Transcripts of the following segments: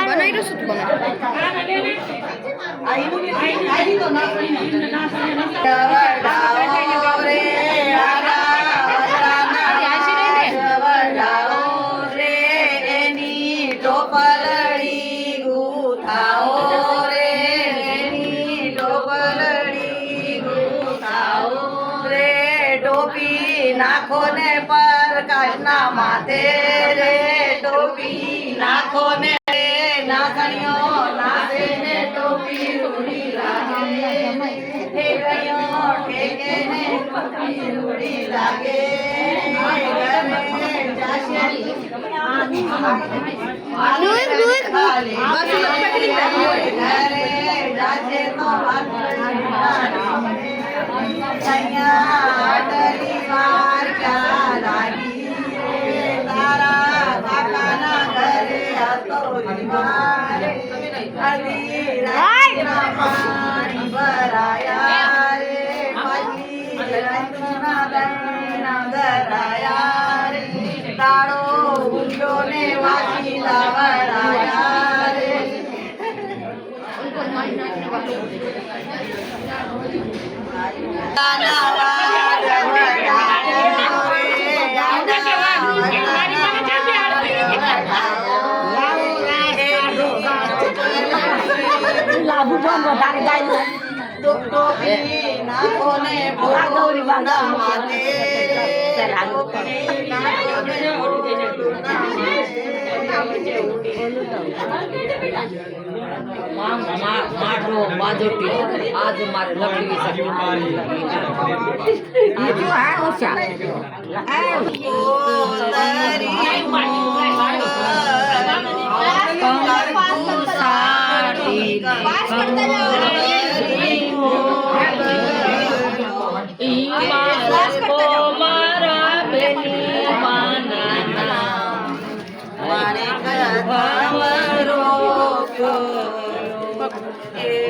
બનાવી શું નાખો ને પર કાશના માથે રે ટોપી નાખો ને નાગણીઓ નાચે ને ટોપી ઉડી લાગે ઠેકણીઓ ઠેકે ને ટોપી ઉડી લાગે તાળો ઊંડો ને વાસી લાવડાયા રે ટોપી નાખો ને ભોગોરી બાંધા માથે મારો બાજોટી આજ મારે લખવી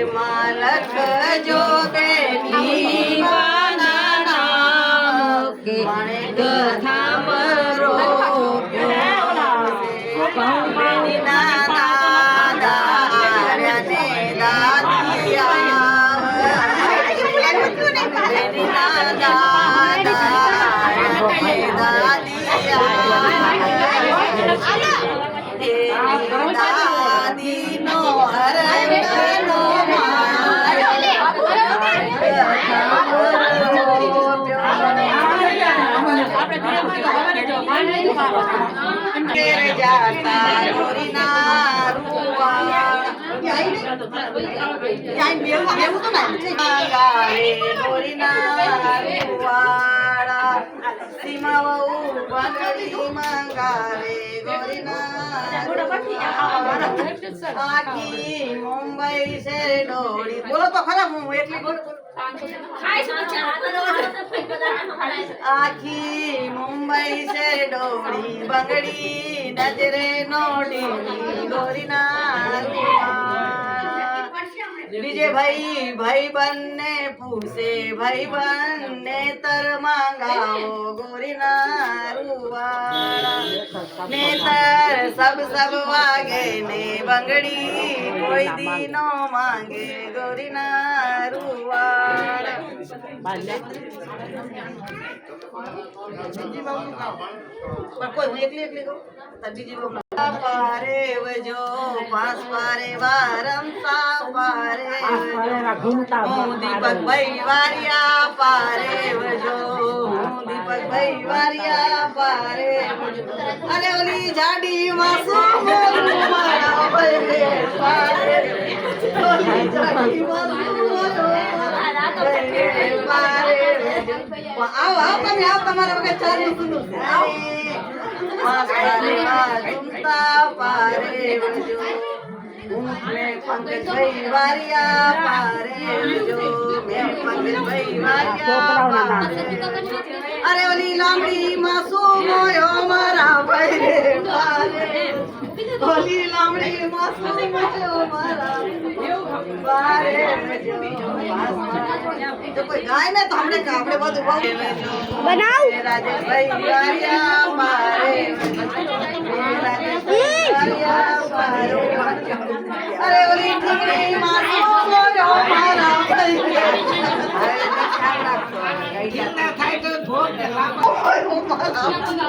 માલક જો બેની વાના માણે ગથા મરો બેની નાના દાર્યાને દાદિયા બેની નાના દાર્યાને દાદિયા દાદીનો હરનો આખી મુંબઈ છે ડોળી બોલો તો ખરા હું એટલી બોલું આખી મુંબઈ છે ડોળી બંગડી નજરે નોડી ગોરીના બીજે ભાઈ બંને પૂછે ભાઈ બંને તર માંગાવો ગોરીના રૂવાળા નેતર સબ વાગે ને બંગડી કોઈ દી નો માંગે ગોરીના રૂવાળા કોઈ એકલી પારે વજો પાસ પારે વારમ સા પારે દીપક ભાઈ વારિયા પારે વજો દીપક ભાઈ વારિયા પારે અને ઓલી જાડી માસો મારા ભાઈ પારે ઓલી જાડી માસો પારે આવો તમે આવો તમારા વગર ચાલુ સુનું પારે વજો પંકજભાઈ વારિયા પારે જો મેં પંકજભાઈ વારિયા પારે. અરે ઓલી લાંબડી માં શું મોયો મારા ભાઈ રે પારે. ઓલી લાંબડી માં શું મોયો મારા પારે જો. જો કોઈ ગાય ને તો આપણે બધું બહુ બનાવ રાજેશભાઈ વારિયા પારે. રાજેશભાઈ વારિયા પારે. અરે ઓલી ઠીકરી માં શું મોયો મારા ભાઈ રે. થાય તો ભોગ લાવો મારા